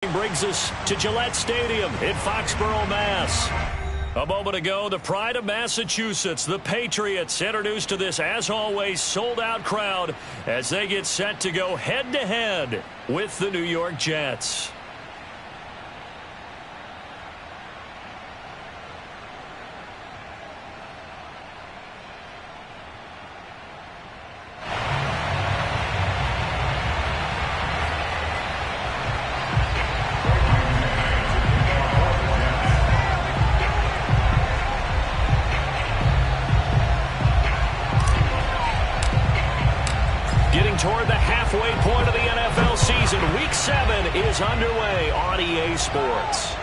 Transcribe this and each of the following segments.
Brings us to Gillette Stadium in Foxborough, Mass. A moment ago, the pride of Massachusetts, the Patriots, introduced to this, as always, sold-out crowd as they get set to go head-to-head with the New York Jets. Toward the halfway point of the NFL season. Week 7 is underway on EA Sports.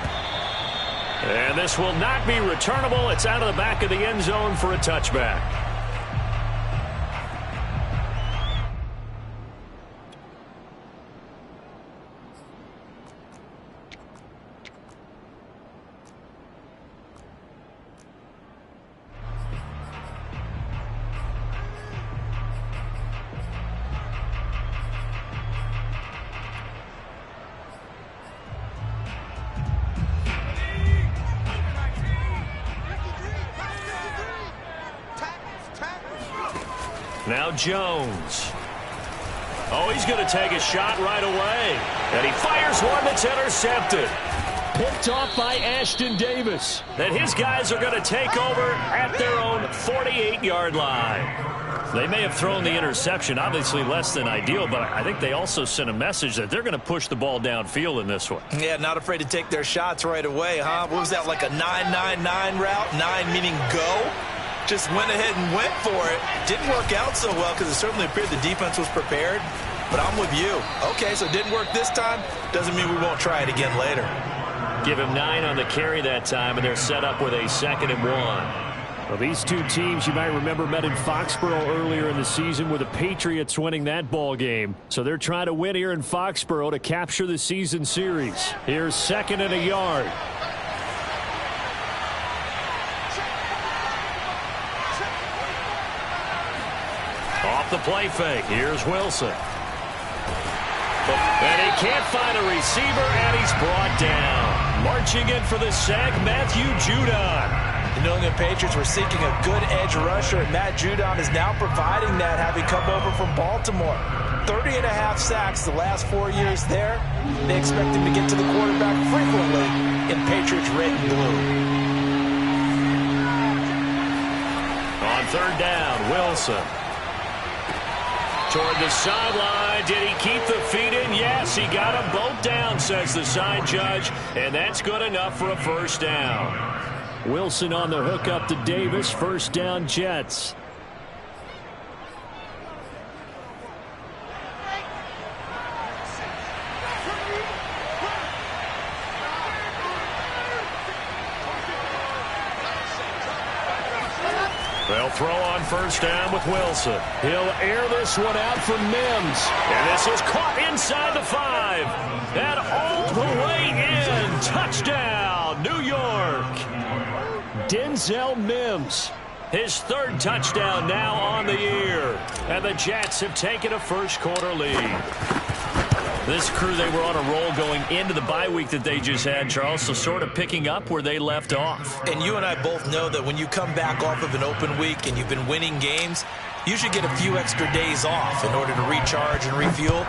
And this will not be returnable. It's out of the back of the end zone for a touchback. Now Jones. Oh, he's going to take a shot right away. And he fires one that's intercepted. Picked off by Ashton Davis. And his guys are going to take over at their own 48-yard line. They may have thrown the interception, obviously less than ideal, but I think they also sent a message that they're going to push the ball downfield in this one. Yeah, not afraid to take their shots right away, huh? What was that, like a 9-9-9 route? 9 meaning go? Just went ahead and went for it. Didn't work out so well because it certainly appeared the defense was prepared. But I'm with you. Okay, so it didn't work this time. Doesn't mean we won't try it again later. Give him 9 on the carry that time, and they're set up with a 2nd and 1. Well, these two teams, you might remember, met in Foxborough earlier in the season with the Patriots winning that ball game. So they're trying to win here in Foxborough to capture the season series. Here's 2nd and a yard. Off the play fake. Here's Wilson. And he can't find a receiver, and he's brought down. Marching in for the sack, Matthew Judon. The New England Patriots were seeking a good edge rusher, and Matt Judon is now providing that, having come over from Baltimore. 30.5 sacks the last 4 years there. They expect him to get to the quarterback frequently in Patriots red and blue. On 3rd down, Wilson. Toward the sideline. Did he keep the feet in? Yes, he got them both down, says the side judge, and that's good enough for a 1st down. Wilson on the hook up to Davis. 1st down, Jets. They'll throw on 1st down with Wilson. He'll air this one out for Mims. And this is caught inside the 5. And all the way in. Touchdown, New York. Denzel Mims. His 3rd touchdown now on the year. And the Jets have taken a 1st quarter lead. This crew, they were on a roll going into the bye week that they just had, Charles, so sort of picking up where they left off. And you and I both know that when you come back off of an open week and you've been winning games, you should get a few extra days off in order to recharge and refuel.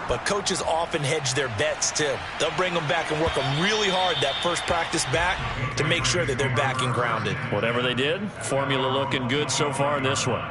But coaches often hedge their bets, too. They'll bring them back and work them really hard that first practice back to make sure that they're back and grounded. Whatever they did, formula looking good so far in this one.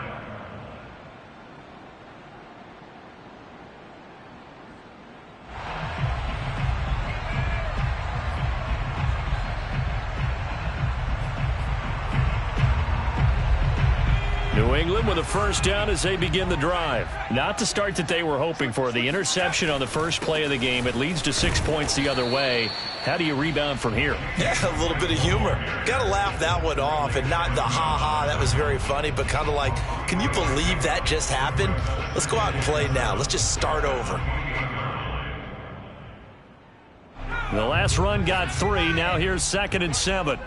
New England with a 1st down as they begin the drive. Not the start that they were hoping for. The interception on the first play of the game. It leads to 6 points the other way. How do you rebound from here? Yeah, a little bit of humor. Got to laugh that one off, and not the ha-ha, that was very funny, but kind of like, can you believe that just happened? Let's go out and play now. Let's just start over. The last run got 3. Now here's 2nd and 7.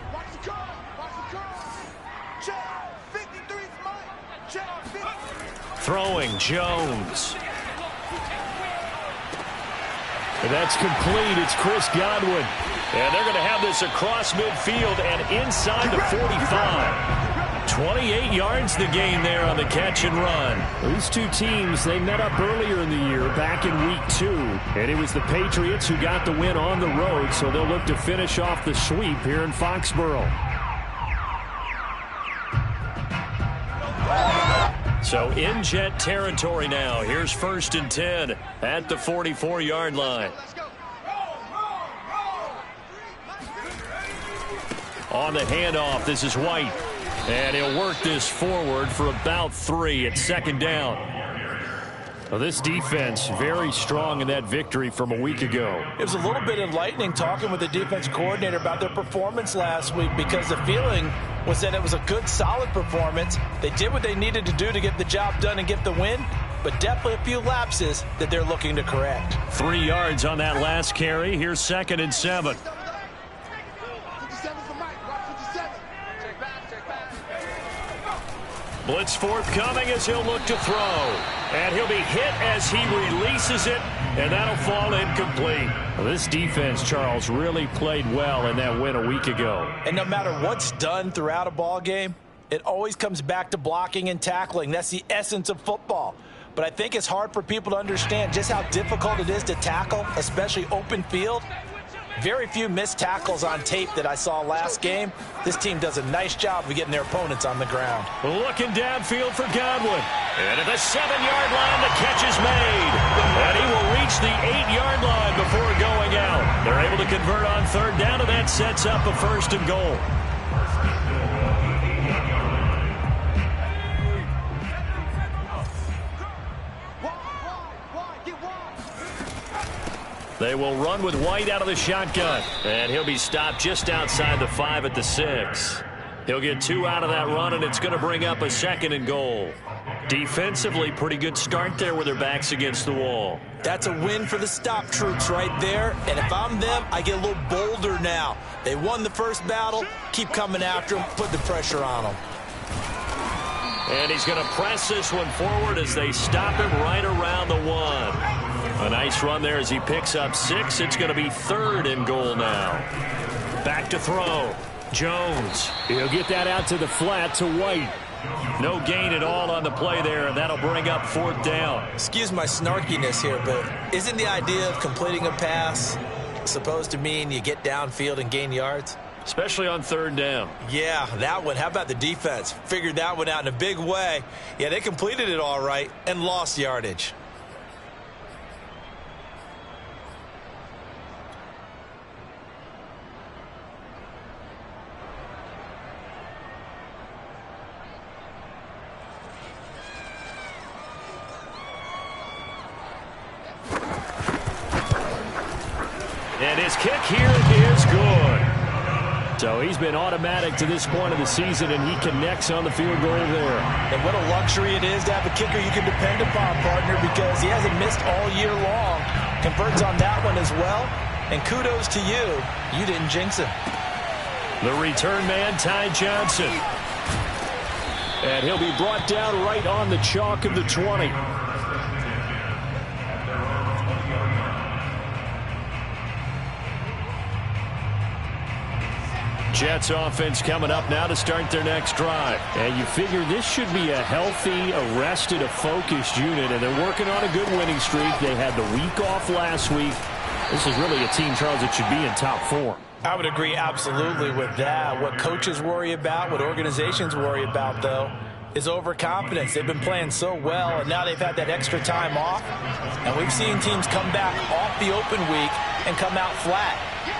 Throwing Jones. And that's complete. It's Chris Godwin. And they're going to have this across midfield and inside the 45. 28 yards the gain there on the catch and run. These two teams, they met up earlier in the year, back in week 2. And it was the Patriots who got the win on the road, so they'll look to finish off the sweep here in Foxborough. So in Jet territory now. Here's 1st and 10 at the 44-yard line. On the handoff, this is White. And he'll work this forward for about 3 at 2nd down. Well, this defense very strong in that victory from a week ago. It was a little bit enlightening talking with the defense coordinator about their performance last week, because the feeling was that it was a good, solid performance. They did what they needed to do to get the job done and get the win, but definitely a few lapses that they're looking to correct. 3 yards on that last carry. Here's 2nd and 7. Blitz forthcoming as he'll look to throw. And he'll be hit as he releases it, and that'll fall incomplete. Well, this defense, Charles, really played well in that win a week ago. And no matter what's done throughout a ball game, it always comes back to blocking and tackling. That's the essence of football. But I think it's hard for people to understand just how difficult it is to tackle, especially open field. Very few missed tackles on tape that I saw last game. This team does a nice job of getting their opponents on the ground. Looking downfield for Godwin. And at the 7-yard line, the catch is made. And he will reach the 8-yard line before going out. They're able to convert on 3rd down, and that sets up a 1st and goal. They will run with White out of the shotgun. And he'll be stopped just outside the 5 at the 6. He'll get 2 out of that run, and it's going to bring up a 2nd and goal. Defensively, pretty good start there with their backs against the wall. That's a win for the stop troops right there. And if I'm them, I get a little bolder now. They won the first battle. Keep coming after them. Put the pressure on them. And he's going to press this one forward as they stop him right around the 1. A nice run there as he picks up 6. It's going to be 3rd and goal now. Back to throw. Jones. He'll get that out to the flat to White. No gain at all on the play there, and that'll bring up 4th down. Excuse my snarkiness here, but isn't the idea of completing a pass supposed to mean you get downfield and gain yards? Especially on 3rd down. Yeah, that one. How about the defense? Figured that one out in a big way. Yeah, they completed it all right and lost yardage. And his kick here is good. So he's been automatic to this point of the season, and he connects on the field goal there. And what a luxury it is to have a kicker you can depend upon, partner, because he hasn't missed all year long. Converts on that one as well. And kudos to you. You didn't jinx him. The return man, Ty Johnson. And he'll be brought down right on the chalk of the 20. Jets offense coming up now to start their next drive. And you figure this should be a healthy, arrested, a focused unit, and they're working on a good winning streak. They had the week off last week. This is really a team, Charles, that should be in top form. I would agree absolutely with that. What coaches worry about, what organizations worry about, though, is overconfidence. They've been playing so well, and now they've had that extra time off. And we've seen teams come back off the open week and come out flat.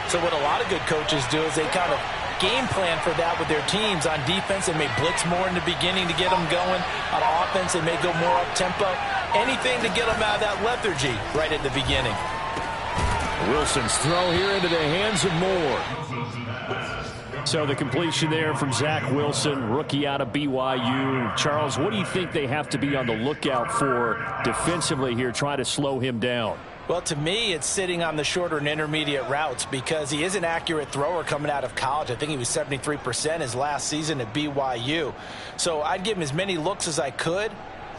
So what a lot of good coaches do is they kind of game plan for that with their teams. On defense, they may blitz more in the beginning to get them going. On offense, they may go more up-tempo. Anything to get them out of that lethargy right at the beginning. Wilson's throw here into the hands of Moore. So the completion there from Zach Wilson, rookie out of BYU. Charles, what do you think they have to be on the lookout for defensively here, try to slow him down? Well, to me, it's sitting on the shorter and intermediate routes because he is an accurate thrower coming out of college. I think he was 73% his last season at BYU. So I'd give him as many looks as I could.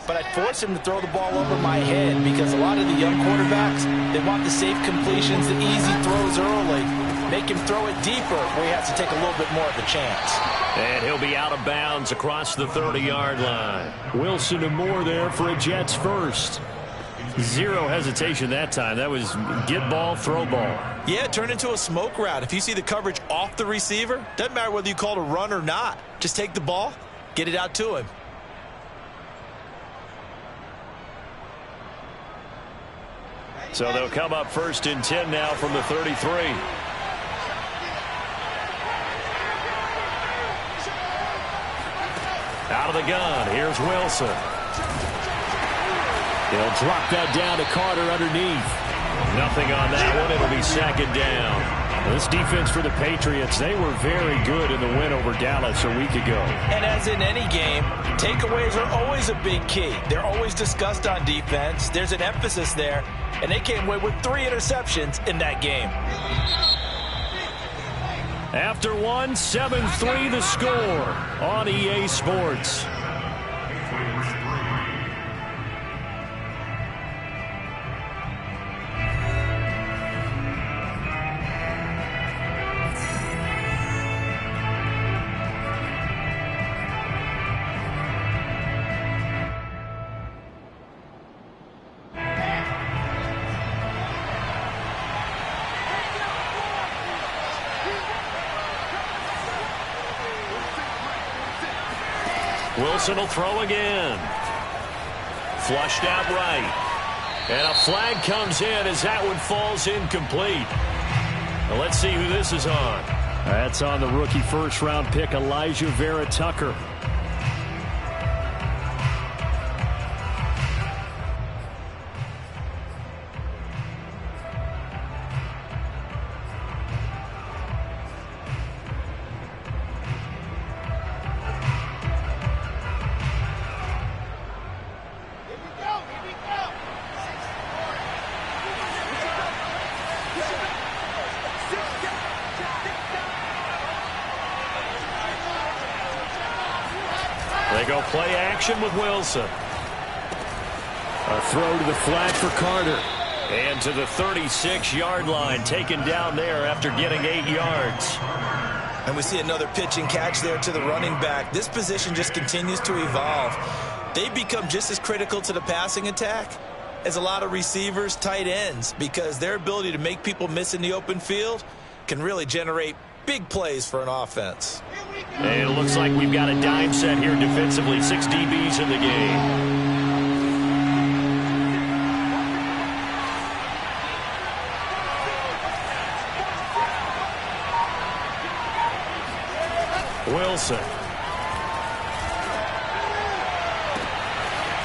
but I'd force him to throw the ball over my head because a lot of the young quarterbacks, they want the safe completions, the easy throws early. Make him throw it deeper where he has to take a little bit more of a chance. And he'll be out of bounds across the 30-yard line. Wilson and Moore there for a Jets first. Zero hesitation that time. That was get ball, throw ball. Yeah, turn into a smoke route. If you see the coverage off the receiver, doesn't matter whether you call it a run or not. Just take the ball, get it out to him. So they'll come up 1st and 10 now from the 33. Out of the gun, here's Wilson. He'll drop that down to Carter underneath. Nothing on that one. It'll be 2nd down. This defense for the Patriots, they were very good in the win over Dallas a week ago. And as in any game, takeaways are always a big key. They're always discussed on defense. There's an emphasis there, and they came away with 3 interceptions in that game. After one, 7-3 the score on EA Sports. Wilson will throw again. Flushed out right. And a flag comes in as that one falls incomplete. Now let's see who this is on. That's on the rookie first-round pick, Elijah Vera Tucker. They go play action with Wilson. A throw to the flat for Carter. And to the 36-yard line, taken down there after getting 8 yards. And we see another pitch and catch there to the running back. This position just continues to evolve. They become just as critical to the passing attack as a lot of receivers, tight ends, because their ability to make people miss in the open field can really generate big plays for an offense. And it looks like we've got a dime set here defensively. 6 DBs in the game. Wilson.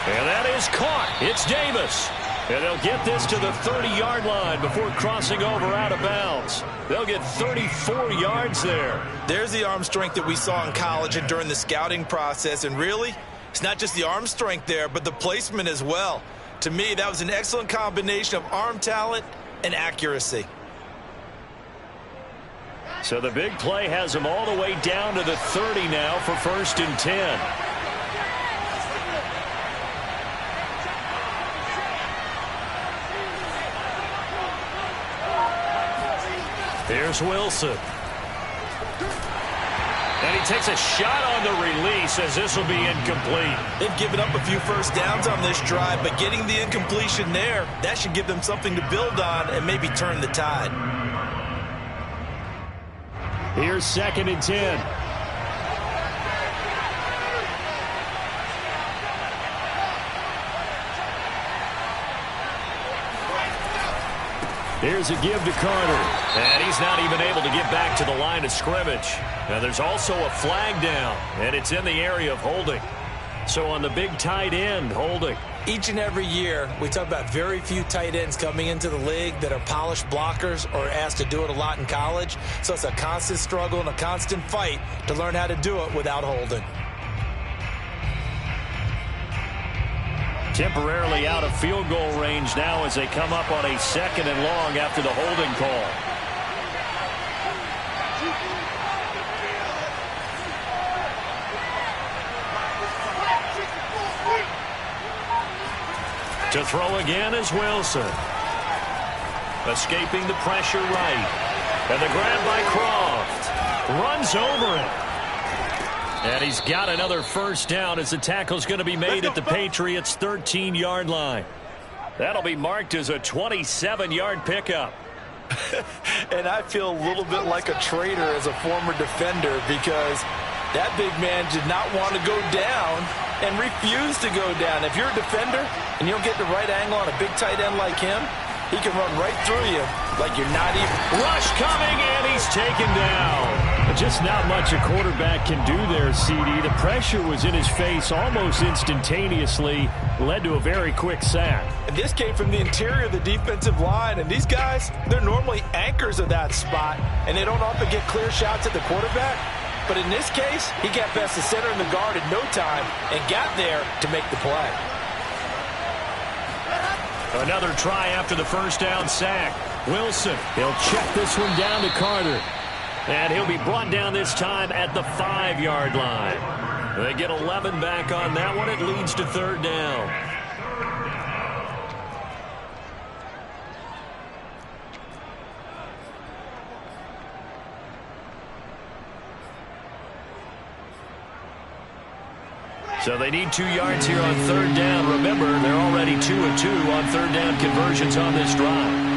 And that is caught. It's Davis. And they'll get this to the 30-yard line before crossing over out of bounds. They'll get 34 yards there. There's the arm strength that we saw in college and during the scouting process. And really, it's not just the arm strength there, but the placement as well. To me, that was an excellent combination of arm talent and accuracy. So the big play has them all the way down to the 30 now for 1st and 10. Here's Wilson. And he takes a shot on the release as this will be incomplete. They've given up a few first downs on this drive, but getting the incompletion there, that should give them something to build on and maybe turn the tide. Here's 2nd and 10. Here's a give to Carter. And he's not even able to get back to the line of scrimmage. Now there's also a flag down, and it's in the area of holding. So on the big tight end, holding. Each and every year, we talk about very few tight ends coming into the league that are polished blockers or asked to do it a lot in college. So it's a constant struggle and a constant fight to learn how to do it without holding. Temporarily out of field goal range now as they come up on a 2nd and long after the holding call. To throw again is Wilson. Escaping the pressure right. And the grab by Croft. Runs over it. And he's got another first down as the tackle's going to be made at the Patriots' 13-yard line. That'll be marked as a 27-yard pickup. And I feel a little bit like a traitor as a former defender because that big man did not want to go down and refused to go down. If you're a defender and you don't get the right angle on a big tight end like him, he can run right through you like you're not even. Rush coming, and he's taken down. Just not much a quarterback can do there, CD. The pressure was in his face almost instantaneously, led to a very quick sack. And this came from the interior of the defensive line, and these guys, they're normally anchors of that spot, and they don't often get clear shots at the quarterback. But in this case, he got past the center and the guard in no time and got there to make the play. Another try after the first down sack. Wilson, he'll check this one down to Carter. and he'll be brought down this time at the 5-yard line. They get 11 back on that one. It leads to third down. So they need 2 yards here on third down. Remember, they're already 2-2 on third down conversions on this drive.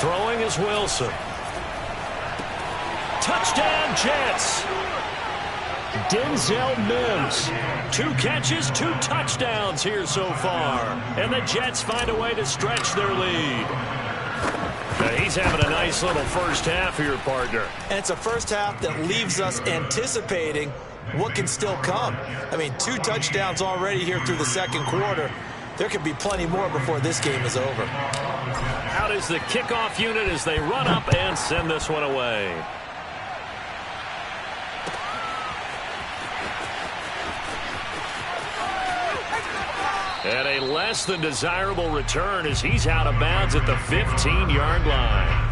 Throwing is Wilson. Touchdown, Jets. Denzel Mims. 2 catches, 2 touchdowns here so far. And the Jets find a way to stretch their lead. Now he's having a nice little first half here, partner. And it's a first half that leaves us anticipating what can still come. I mean, 2 touchdowns already here through the second quarter. There could be plenty more before this game is over. Out is the kickoff unit as they run up and send this one away. And a less than desirable return as he's out of bounds at the 15-yard line.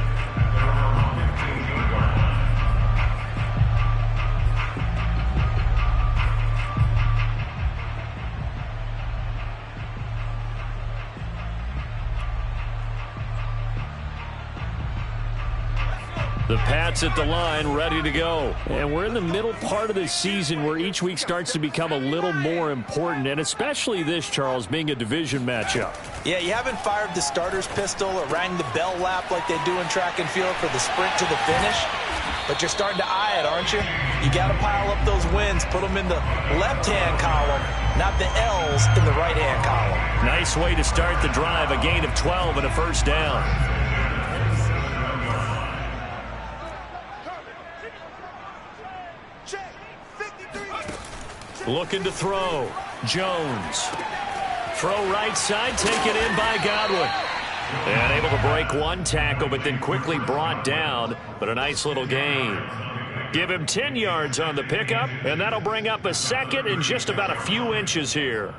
The Pats at the line, ready to go. And we're in the middle part of the season where each week starts to become a little more important, and especially this, Charles, being a division matchup. Yeah, you haven't fired the starter's pistol or rang the bell lap like they do in track and field for the sprint to the finish, but you're starting to eye it, aren't you? You got to pile up those wins, put them in the left-hand column, not the L's in the right-hand column. Nice way to start the drive, a gain of 12 and a first down. Looking to throw. Jones. Throw right side, taken in by Godwin. And able to break 1 tackle, but then quickly brought down. But a nice little gain. Give him 10 yards on the pickup, and that'll bring up a second in just about a few inches here.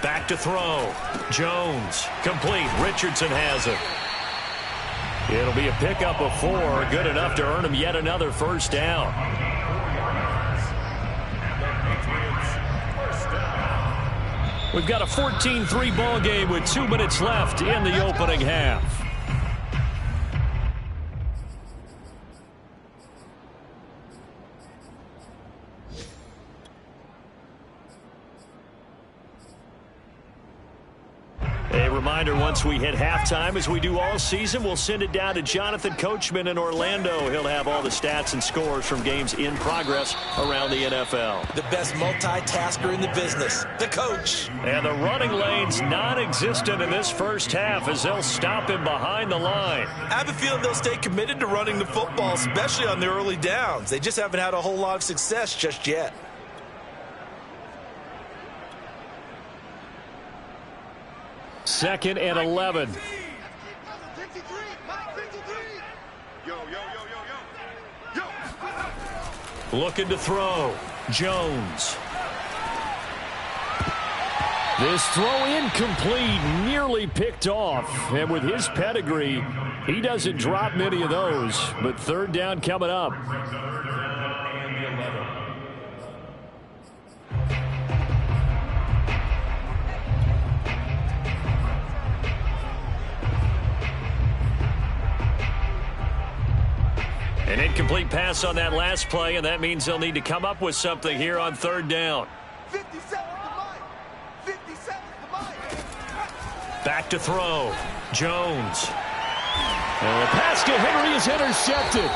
Back to throw. Jones. Complete. Richardson has it. It'll be a pickup of 4. Good enough to earn him yet another first down. We've got a 14-3 ball game with 2 minutes left in the opening half. A reminder, once we hit halftime, as we do all season, we'll send it down to Jonathan Coachman in Orlando. He'll have all the stats and scores from games in progress around the NFL. The best multitasker in the business, the coach. And the running lane's non-existent in this first half as they'll stop him behind the line. I have a feeling they'll stay committed to running the football, especially on the early downs. They just haven't had a whole lot of success just yet. 2nd and 11. Looking to throw. Jones. This throw incomplete, nearly picked off. And with his pedigree, he doesn't drop many of those. But 3rd down coming up. An incomplete pass on that last play, and that means they'll need to come up with something here on 3rd down. 57 to mine. 57 to mine. Back to throw. Jones. And the pass to Henry is intercepted.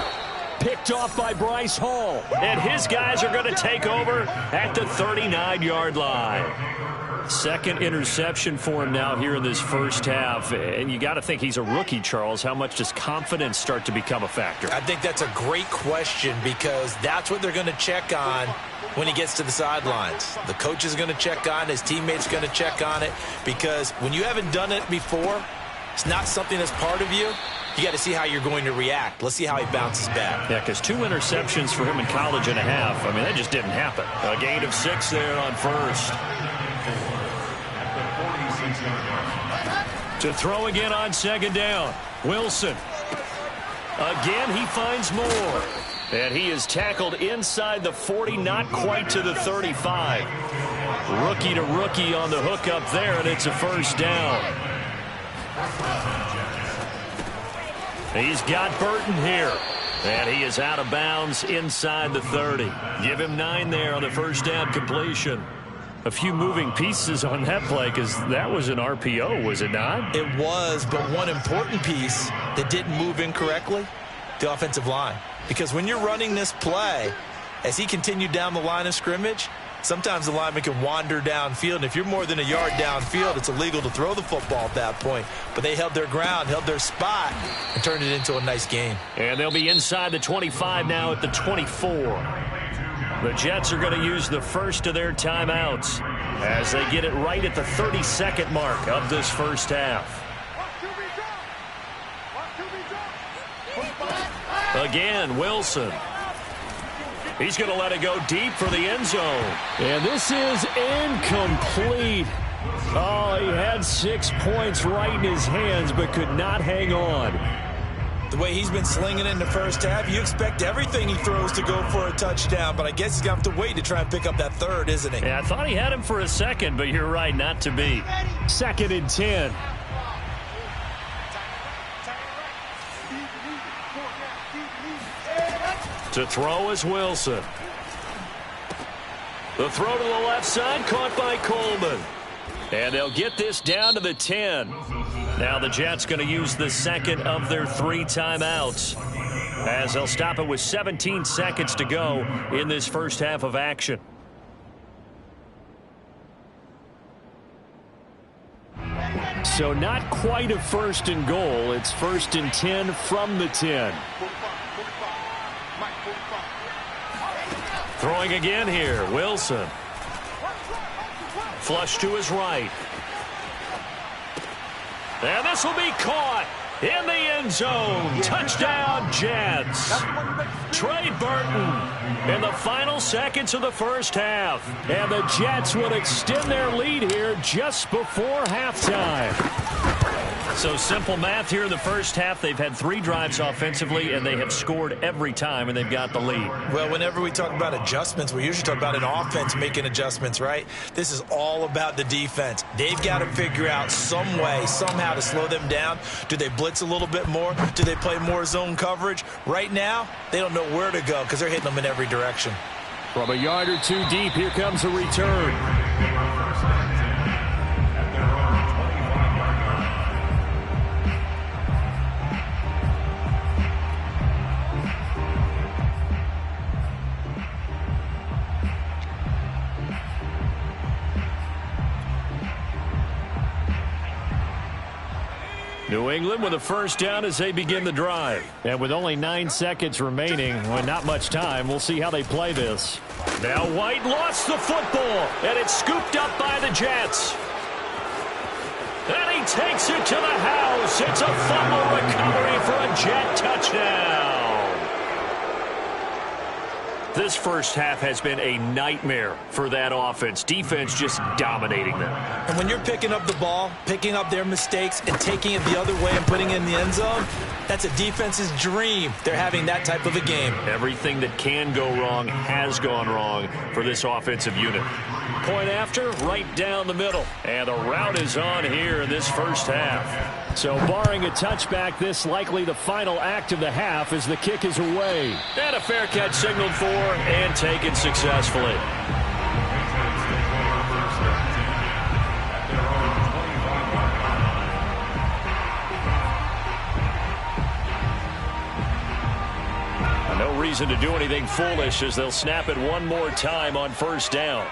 Picked off by Bryce Hall. And his guys are going to take over at the 39-yard line. 2nd interception for him now here in this first half. And you got to think he's a rookie, Charles. How much does confidence start to become a factor? I think that's a great question because that's what they're going to check on when he gets to the sidelines. The coach is going to check on it. His teammates are going to check on it because when you haven't done it before, it's not something that's part of you. You got to see how you're going to react. Let's see how he bounces back. Yeah, because 2 interceptions for him in college and a half. I mean, that just didn't happen. A gain of 6 there on 1st. To throw again on 2nd down. Wilson. Again, he finds more. And he is tackled inside the 40, not quite to the 35. Rookie to rookie on the hook up there, and it's a 1st down. He's got Burton here. And he is out of bounds inside the 30. Give him 9 there on the 1st down completion. A few moving pieces on that play because that was an RPO, was it not? It was, but one important piece that didn't move incorrectly, the offensive line. Because when you're running this play, as he continued down the line of scrimmage, sometimes the lineman can wander downfield. And if you're more than a yard downfield, it's illegal to throw the football at that point. But they held their ground, held their spot, and turned it into a nice game. And they'll be inside the 25 now at the 24. The Jets are going to use the first of their timeouts as they get it right at the 32nd mark of this first half. Again, Wilson. He's going to let it go deep for the end zone. And this is incomplete. Oh, he had 6 points right in his hands but could not hang on. The way he's been slinging in the first half, you expect everything he throws to go for a touchdown, but I guess he's going to have to wait to try and pick up that 3rd, isn't he? Yeah, I thought he had him for a second, but you're right, not to be. 2nd and 10. To throw is Wilson. The throw to the left side, caught by Coleman. And they'll get this down to the 10. Now the Jets going to use the 2nd of their 3 timeouts as they'll stop it with 17 seconds to go in this first half of action. So not quite a 1st and goal. It's 1st and 10 from the 10. Throwing again here, Wilson. Flush to his right. And this will be caught in the end zone. Touchdown, Jets. Trey Burton in the final seconds of the first half. And the Jets would extend their lead here just before halftime. So simple math here in the first half. They've had 3 drives offensively, and they have scored every time, and they've got the lead. Well, whenever we talk about adjustments, we usually talk about an offense making adjustments, right? This is all about the defense. They've got to figure out some way, somehow to slow them down. Do they blitz a little bit more? Do they play more zone coverage? Right now, they don't know where to go because they're hitting them in every direction. From a yard or 2 deep, here comes a return. New England with a first down as they begin the drive. And with only 9 seconds remaining, well, not much time, we'll see how they play this. Now White lost the football, and it's scooped up by the Jets. And he takes it to the house. It's a fumble recovery for a Jet touchdown. This first half has been a nightmare for that offense. Defense just dominating them. And when you're picking up the ball, picking up their mistakes, and taking it the other way and putting it in the end zone, that's a defense's dream. They're having that type of a game. Everything that can go wrong has gone wrong for this offensive unit. Point after, right down the middle. And the route is on here in this first half. So barring a touchback, this likely the final act of the half as the kick is away. And a fair catch signaled for and taken successfully. No reason to do anything foolish as they'll snap it one more time on first down.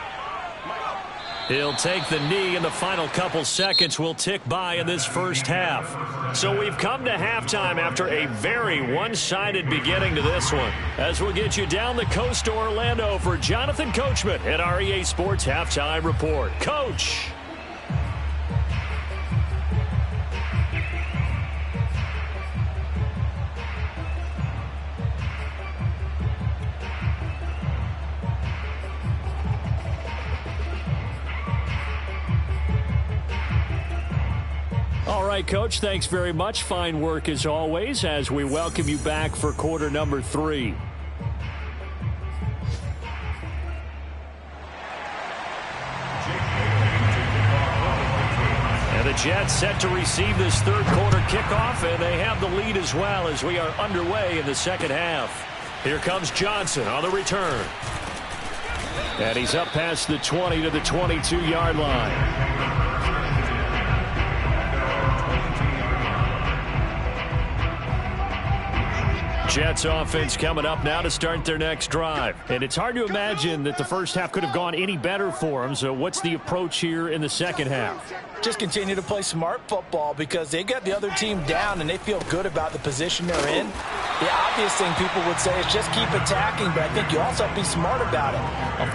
He'll take the knee, and the final couple seconds will tick by in this first half. So we've come to halftime after a very one-sided beginning to this one. As we'll get you down the coast to Orlando for Jonathan Coachman at our EA Sports Halftime Report. Coach! All right, Coach, thanks very much. Fine work as always as we welcome you back for quarter number 3. And the Jets set to receive this third quarter kickoff, and they have the lead as well as we are underway in the second half. Here comes Johnson on the return. And he's up past the 20 to the 22-yard line. Jets offense coming up now to start their next drive. And it's hard to imagine that the first half could have gone any better for them. So what's the approach here in the second half? Just continue to play smart football because they got the other team down and they feel good about the position they're in. The obvious thing people would say is just keep attacking, but I think you also have to be smart about it.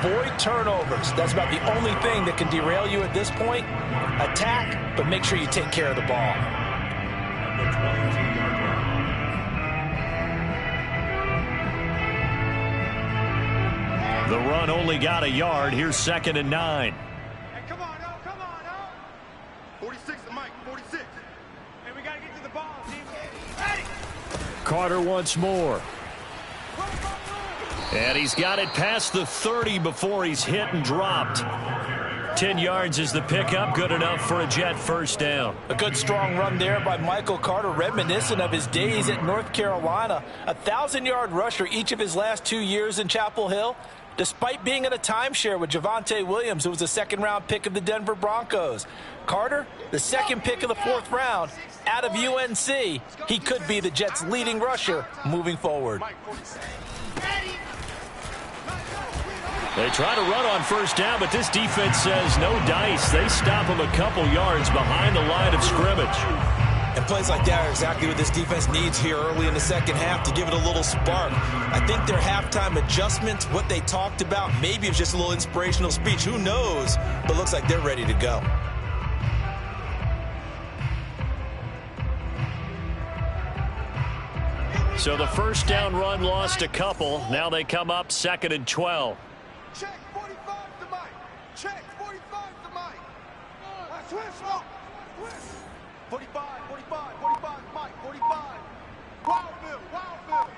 Avoid turnovers. That's about the only thing that can derail you at this point. Attack, but make sure you take care of the ball. The run only got a yard. Here's 2nd and 9. Hey, come on, no, come on, no. 46 to Mike, 46. Hey, we got to get to the ball, team. Ready. Carter once more. And he's got it past the 30 before he's hit and dropped. 10 yards is the pickup. Good enough for a Jet first down. A good strong run there by Michael Carter, reminiscent of his days at North Carolina. A 1,000-yard rusher each of his last 2 years in Chapel Hill. Despite being in a timeshare with Javonte Williams, who was a second-round pick of the Denver Broncos. Carter, the second pick of the 4th round, out of UNC. He could be the Jets' leading rusher moving forward. They try to run on first down, but this defense says no dice. They stop him a couple yards behind the line of scrimmage. And plays like that are exactly what this defense needs here early in the second half to give it a little spark. I think their halftime adjustments, what they talked about, maybe it's just a little inspirational speech. Who knows? But looks like they're ready to go. So the first down run lost a couple. Now they come up 2nd and 12. Check 45 to Mike. Check 45 to Mike. Switch, smoke. Switch. 45, 45, 45 Mike. 45. Wild Bill, Wild Bill.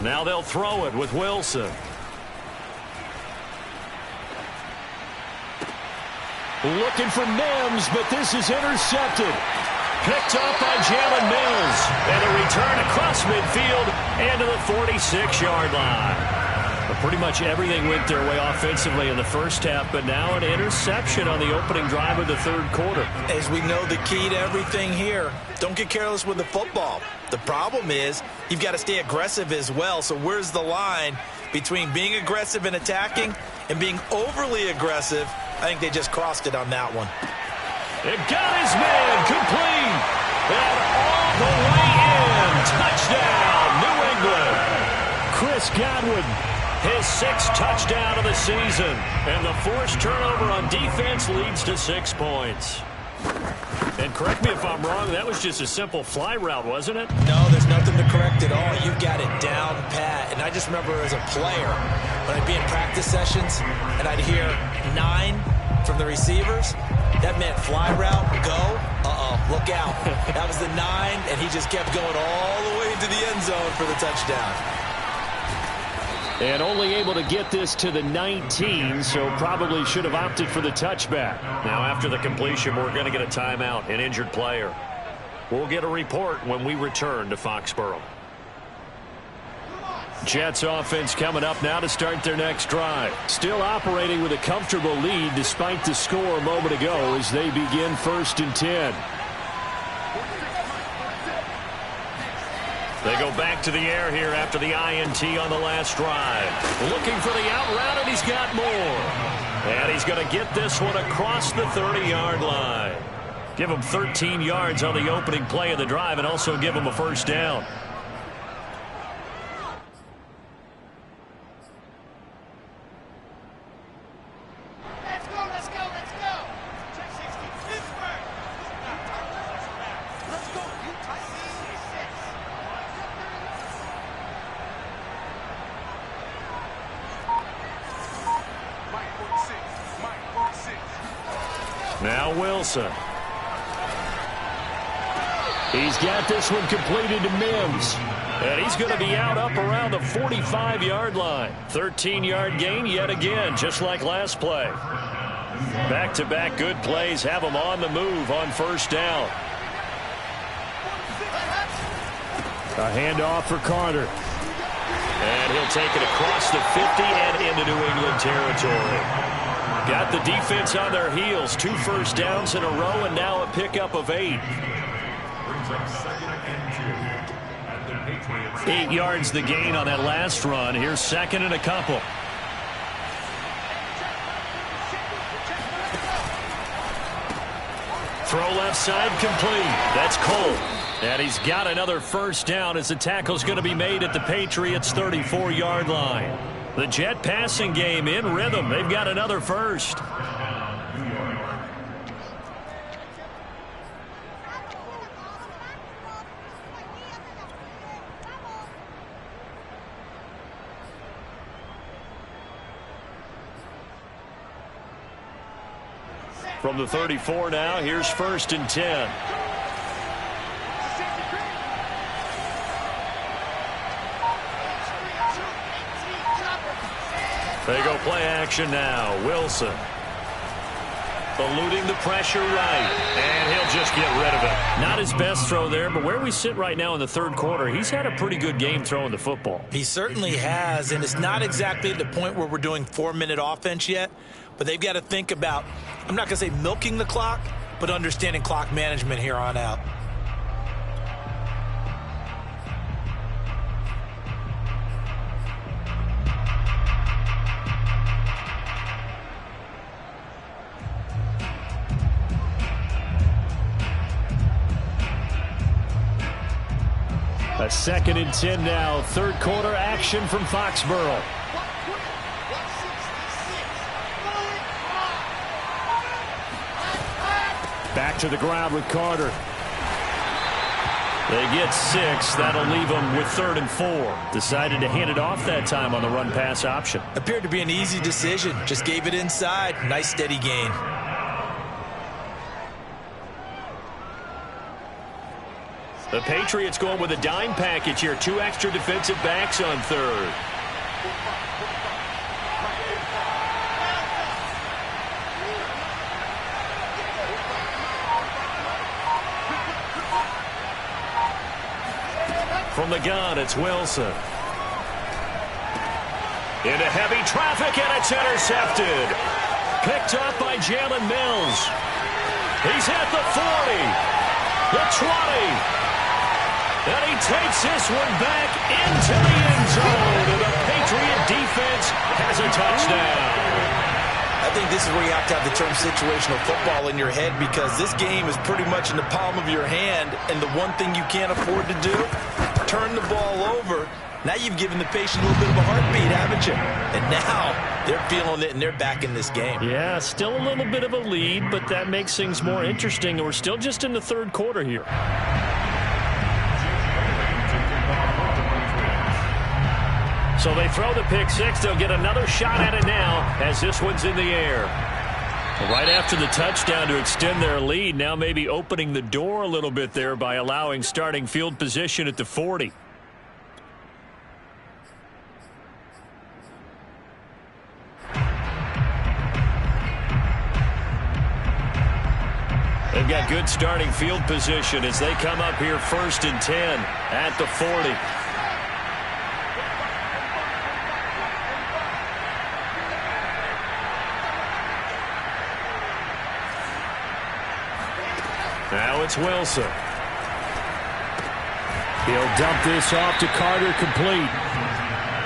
Now they'll throw it with Wilson. Looking for Mims, but this is intercepted. Picked up by Jalen Mills. And a return across midfield and to the 46-yard line. But pretty much everything went their way offensively in the first half, but now an interception on the opening drive of the third quarter. As we know, the key to everything here, don't get careless with the football. The problem is you've got to stay aggressive as well. So where's the line between being aggressive and attacking and being overly aggressive? I think they just crossed it on that one. It got his man complete. And all the way in. Touchdown, New England. Chris Godwin his 6th touchdown of the season. And the forced turnover on defense leads to 6 points. And correct me if I'm wrong, that was just a simple fly route, wasn't it? No, there's nothing to correct at all. You got it down pat. And I just remember as a player, when I'd be in practice sessions and I'd hear 9 from the receivers, that meant fly route, go, look out. That was the 9, and he just kept going all the way into the end zone for the touchdown. And only able to get this to the 19, so probably should have opted for the touchback. Now after the completion, we're going to get a timeout, an injured player. We'll get a report when we return to Foxborough. Jets offense coming up now to start their next drive. Still operating with a comfortable lead despite the score a moment ago as they begin 1st and 10. They go back to the air here after the INT on the last drive. Looking for the out route, and he's got more. And he's going to get this one across the 30-yard line. Give him 13 yards on the opening play of the drive and also give him a first down. Now Wilson. He's got this one completed to Mims. And he's going to be out up around the 45-yard line. 13-yard gain yet again, just like last play. Back-to-back good plays have him on the move on first down. A handoff for Carter. And he'll take it across the 50 and into New England territory. Got the defense on their heels. 2 first downs in a row and now a pickup of 8. 8 yards the gain on that last run. Here's 2nd and a couple. Throw left side complete. That's Cole. And he's got another first down as the tackle's going to be made at the Patriots' 34-yard line. The Jet passing game in rhythm. They've got another first. From the 34 now, here's 1st and 10. They go play action now. Wilson. Eluding the pressure right. And he'll just get rid of it. Not his best throw there, but where we sit right now in the 3rd quarter, he's had a pretty good game throwing the football. He certainly has, and it's not exactly at the point where we're doing 4-minute offense yet, but they've got to think about, I'm not going to say milking the clock, but understanding clock management here on out. A 2nd and 10 now. 3rd quarter action from Foxborough. Back to the ground with Carter. They get 6. That'll leave them with 3rd and 4. Decided to hand it off that time on the run-pass option. Appeared to be an easy decision. Just gave it inside. Nice steady gain. The Patriots going with a dime package here. 2 extra defensive backs on 3rd. From the gun, it's Wilson. Into heavy traffic, and it's intercepted. Picked up by Jalen Mills. He's at the 40, the 20. And he takes this one back into the end zone. And the Patriot defense has a touchdown. I think this is where you have to have the term situational football in your head, because this game is pretty much in the palm of your hand, and the one thing you can't afford to do, turn the ball over Now you've given the patient a little bit of a heartbeat, haven't you? And now they're feeling it and they're back in this game. Yeah, still a little bit of a lead, but that makes things more interesting. We're still just in the third quarter here. So they throw the pick six. They'll get another shot at it now as this one's in the air. Right after the touchdown to extend their lead, now maybe opening the door a little bit there by allowing starting field position at the 40. They've got good starting field position as they come up here 1st and 10 at the 40. Now it's Wilson. He'll dump this off to Carter, complete.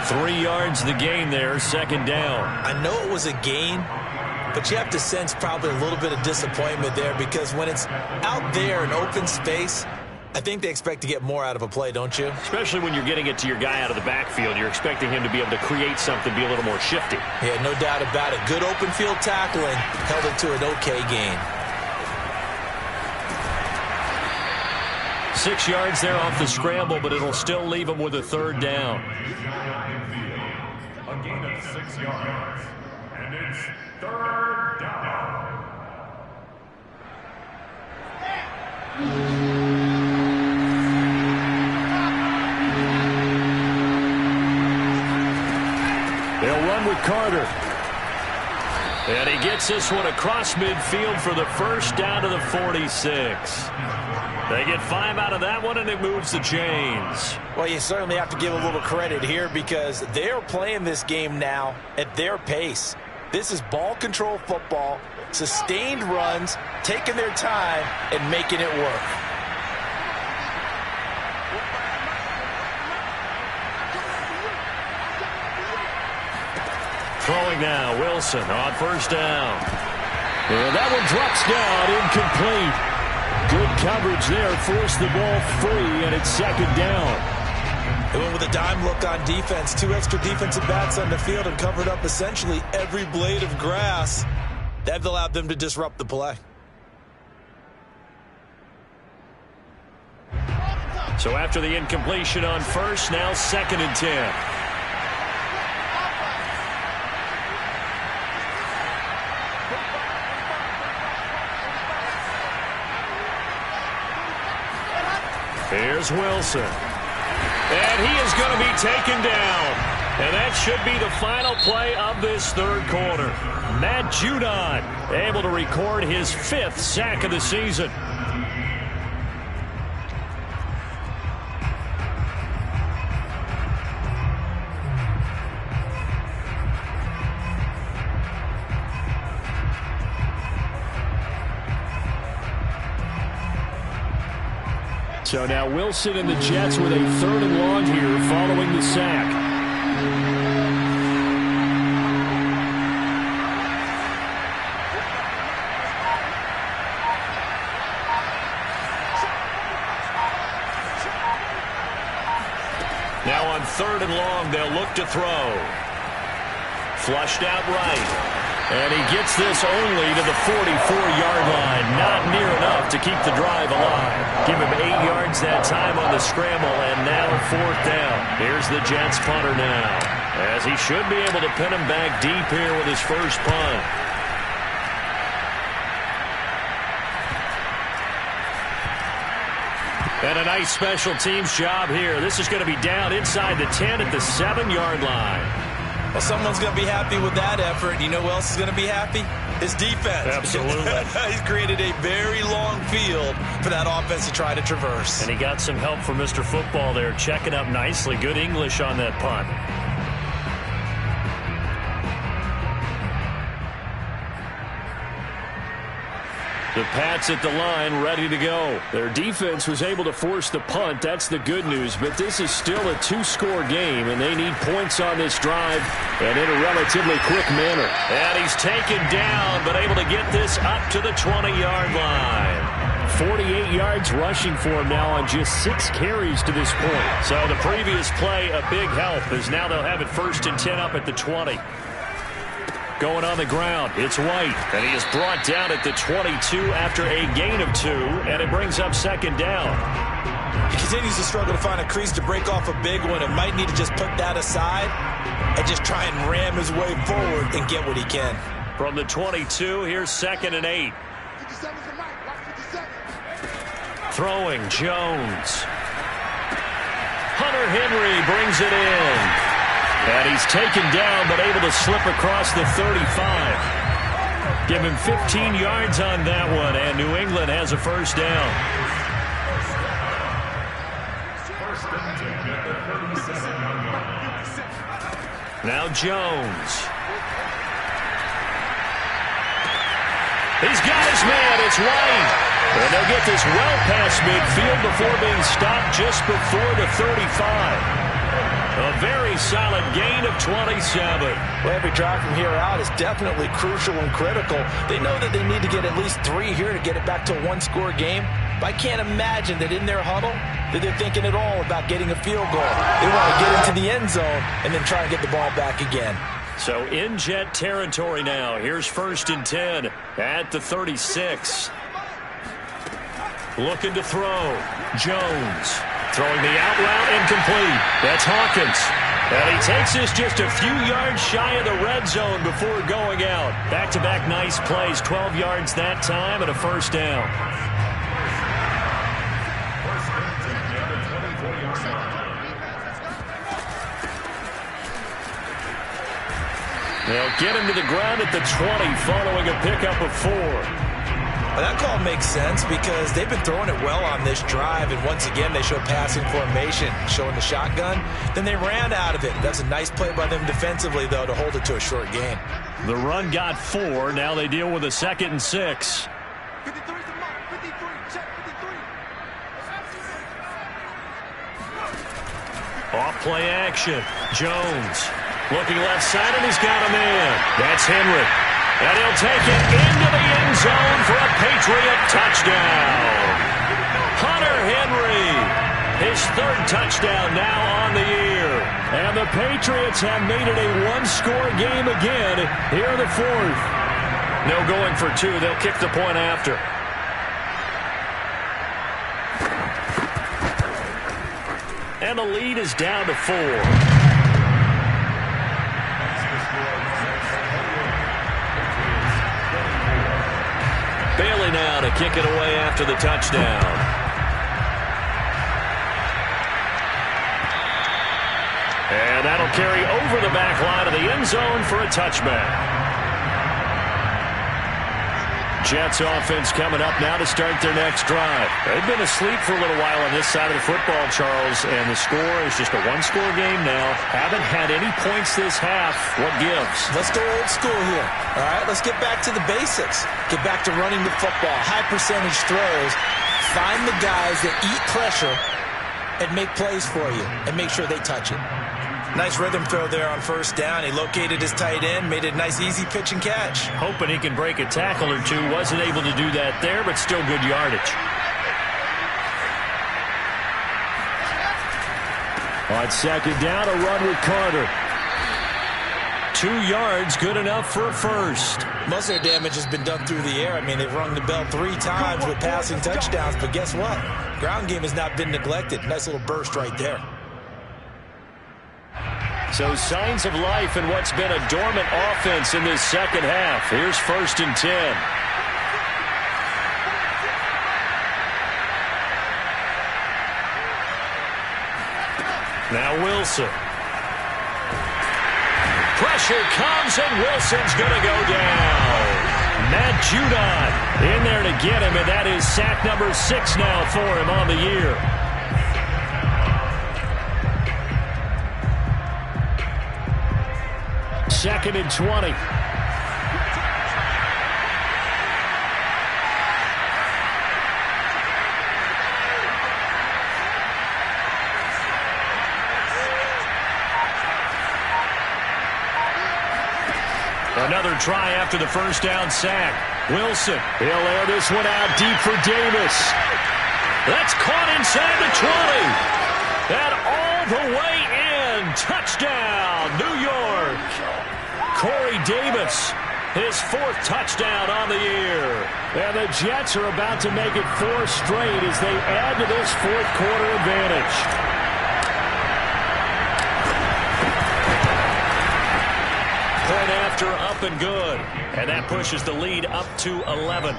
3 yards the gain there, 2nd down. I know it was a gain, but you have to sense probably a little bit of disappointment there because when it's out there in open space, I think they expect to get more out of a play, don't you? Especially when you're getting it to your guy out of the backfield. You're expecting him to be able to create something, be a little more shifty. Yeah, no doubt about it. Good open field tackling, held it to an okay gain. 6 yards there off the scramble, but it'll still leave him with a 3rd down. A gain of 6 yards, and it's 3rd down. They'll run with Carter. And he gets this one across midfield for the 1st down to the 46. They get 5 out of that one, and it moves the chains. Well, you certainly have to give a little credit here because they're playing this game now at their pace. This is ball control football, sustained runs, taking their time, and making it work. Throwing now, Wilson on 1st down. And that one drops down, incomplete. Good coverage there, forced the ball free, and it's 2nd down. They went with a dime look on defense. 2 extra defensive backs on the field and covered up essentially every blade of grass. That allowed them to disrupt the play. So after the incompletion on 1st, now 2nd and 10. Here's Wilson. And he is going to be taken down. And that should be the final play of this 3rd quarter. Matt Judon able to record his 5th sack of the season. So now Wilson and the Jets with a 3rd and long here following the sack. Now on 3rd and long, they'll look to throw. Flushed out right. And he gets this only to the 44-yard line. Not near enough to keep the drive alive. Give him 8 yards that time on the scramble, and now 4th down. Here's the Jets punter now, as he should be able to pin him back deep here with his first punt. And a nice special teams job here. This is going to be down inside the 10 at the 7-yard line. Well, someone's going to be happy with that effort. You know who else is going to be happy? His defense. Absolutely. He's created a very long field for that offense to try to traverse. And he got some help from Mr. Football there, checking up nicely. Good English on that punt. The Pats at the line, ready to go. Their defense was able to force the punt. That's the good news. But this is still a 2-score game, and they need points on this drive and in a relatively quick manner. And he's taken down, but able to get this up to the 20-yard line. 48 yards rushing for him now on just 6 carries to this point. So the previous play, a big help, as now they'll have it 1st and 10 up at the 20. Going on the ground, it's White, and he is brought down at the 22 after a gain of 2, and it brings up 2nd down. He continues to struggle to find a crease to break off a big one and might need to just put that aside and just try and ram his way forward and get what he can. From the 22, here's 2nd and 8. 57's the mic. Watch 57. Throwing, Jones. Hunter Henry brings it in. And he's taken down, but able to slip across the 35. Give him 15 yards on that one, and New England has a 1st down. Now Jones. He's got his man. It's White. And they'll get this well past midfield before being stopped just before the 35. A very solid gain of 27. Well, every drive from here out is definitely crucial and critical. They know that they need to get at least 3 here to get it back to a 1-score game. But I can't imagine that in their huddle that they're thinking at all about getting a field goal. They want to get into the end zone and then try and get the ball back again. So in Jet territory now. Here's 1st and 10 at the 36. Looking to throw. Jones. Throwing the out route incomplete. That's Hawkins. And he takes this just a few yards shy of the red zone before going out. Back-to-back nice plays. 12 yards that time and a 1st down. They'll get him to the ground at the 20 following a pickup of 4. Well, that call makes sense because they've been throwing it well on this drive, and once again they show passing formation, showing the shotgun. Then they ran out of it. That's a nice play by them defensively, though, to hold it to a short gain. The run got 4. Now they deal with a 2nd and 6. 53's the mic. 53. Check 53. Off play action. Jones looking left side, and he's got him in. That's Henry. And he'll take it into the end zone for a Patriot touchdown. Hunter Henry, his 3rd touchdown now on the year. And the Patriots have made it a 1-score game again here in the 4th. No going for 2. They'll kick the point after. And the lead is down to 4. Bailey now to kick it away after the touchdown. And that'll carry over the back line of the end zone for a touchback. Jets offense coming up now to start their next drive. They've been asleep for a little while on this side of the football, Charles, and the score is just a 1-score game now. Haven't had any points this half. What gives? Let's go old school here. All right, let's get back to the basics. Get back to running the football, high percentage throws. Find the guys that eat pressure and make plays for you and make sure they touch it. Nice rhythm throw there on 1st down. He located his tight end, made it a nice easy pitch and catch. Hoping he can break a tackle or 2. Wasn't able to do that there, but still good yardage. On 2nd down, a run with Carter. 2 yards, good enough for a 1st. Most of their damage has been done through the air. I mean, they've rung the bell 3 times with passing touchdowns, but guess what? Ground game has not been neglected. Nice little burst right there. So signs of life in what's been a dormant offense in this 2nd half. Here's 1st and 10. Now Wilson. Pressure comes, and Wilson's going to go down. Matt Judon in there to get him, and that is sack number 6 now for him on the year. Second and 20. Another try after the first down sack. Wilson, he'll air this one out deep for Davis. That's caught inside the 20. And all the way in. Touchdown, New York. Corey Davis, his 4th touchdown on the year. And the Jets are about to make it 4 straight as they add to this 4th quarter advantage. Point after, up and good. And that pushes the lead up to 11.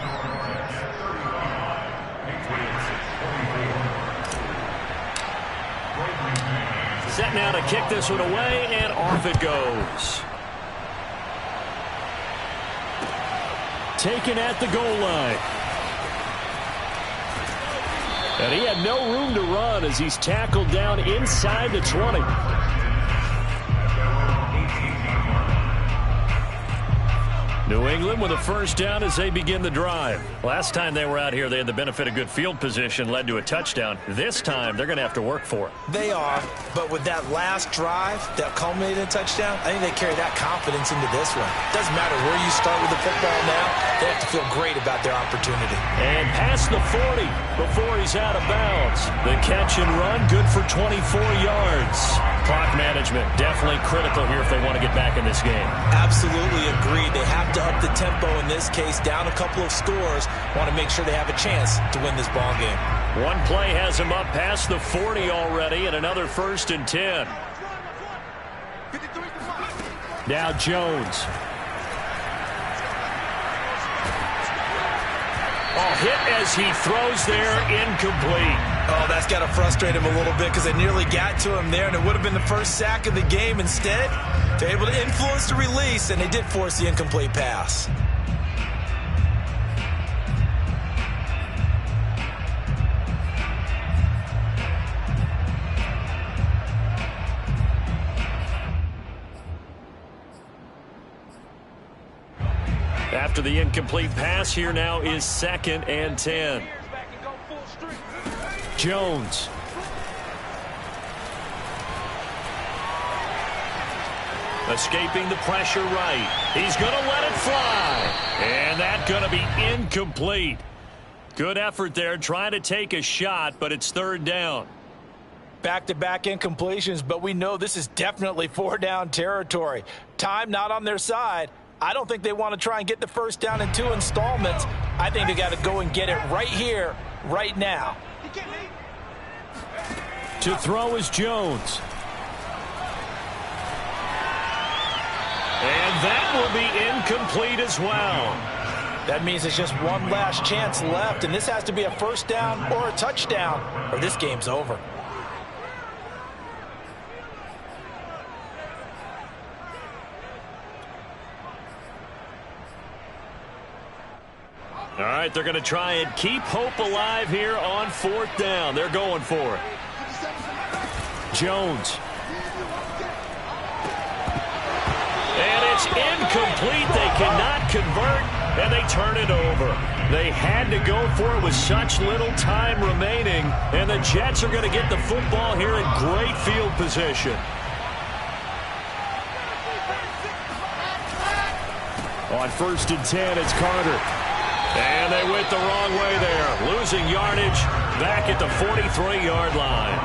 Set now to kick this one away, and off it goes. Taken at the goal line. And he had no room to run as he's tackled down inside the 20. New England with a first down as they begin the drive. Last time they were out here, they had the benefit of good field position, led to a touchdown. This time, they're going to have to work for it. They are, but with that last drive that culminated in a touchdown, I think they carry that confidence into this one. Doesn't matter where you start with the football now, they have to feel great about their opportunity. And past the 40 before he's out of bounds. The catch and run, good for 24 yards. Clock management, definitely critical here if they want to get back in this game. Absolutely agreed. They have to up the tempo in this case, down a couple of scores. Want to make sure they have a chance to win this ball game. One play has him up past the 40 already, and another 1st and 10. Now Jones. Oh, hit as he throws there, incomplete. Oh, that's got to frustrate him a little bit because they nearly got to him there, and it would have been the first sack of the game. Instead, they're able to influence the release, and they did force the incomplete pass. After the incomplete pass, here now is 2nd and 10. Jones. Escaping the pressure right. He's going to let it fly. And that's going to be incomplete. Good effort there, trying to take a shot, but it's 3rd down. Back-to-back incompletions, but we know this is definitely 4-down territory. Time not on their side. I don't think they want to try and get the first down in 2 installments. I think they got to go and get it right here, right now. To throw is Jones. And that will be incomplete as well. That means it's just one last chance left, and this has to be a first down or a touchdown, or this game's over. All right, they're going to try and keep hope alive here on 4th down. They're going for it. Jones. And it's incomplete. They cannot convert, and they turn it over. They had to go for it with such little time remaining, and the Jets are going to get the football here in great field position. On 1st and 10, it's Carter. And they went the wrong way there, losing yardage back at the 43-yard line.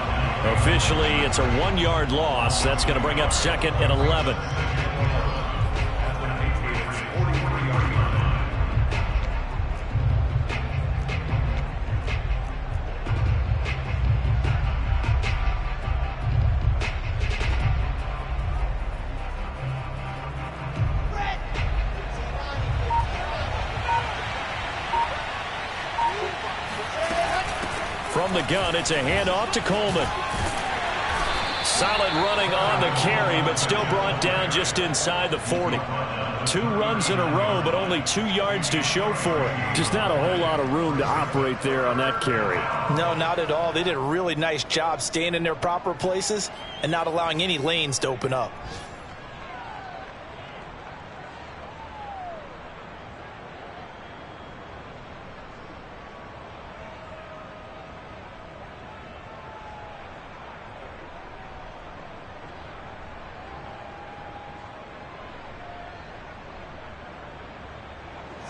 Officially, it's a 1-yard loss. That's going to bring up 2nd and 11. From the gun, it's a handoff to Coleman. Solid running on the carry, but still brought down just inside the 40. 2 runs in a row, but only 2 yards to show for it. Just not a whole lot of room to operate there on that carry. No, not at all. They did a really nice job staying in their proper places and not allowing any lanes to open up.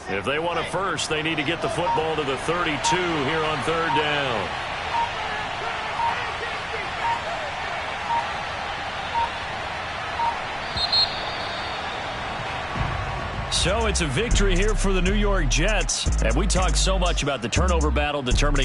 If they want a first, they need to get the football to the 32 here on third down. So it's a victory here for the New York Jets. And we talked so much about the turnover battle determining who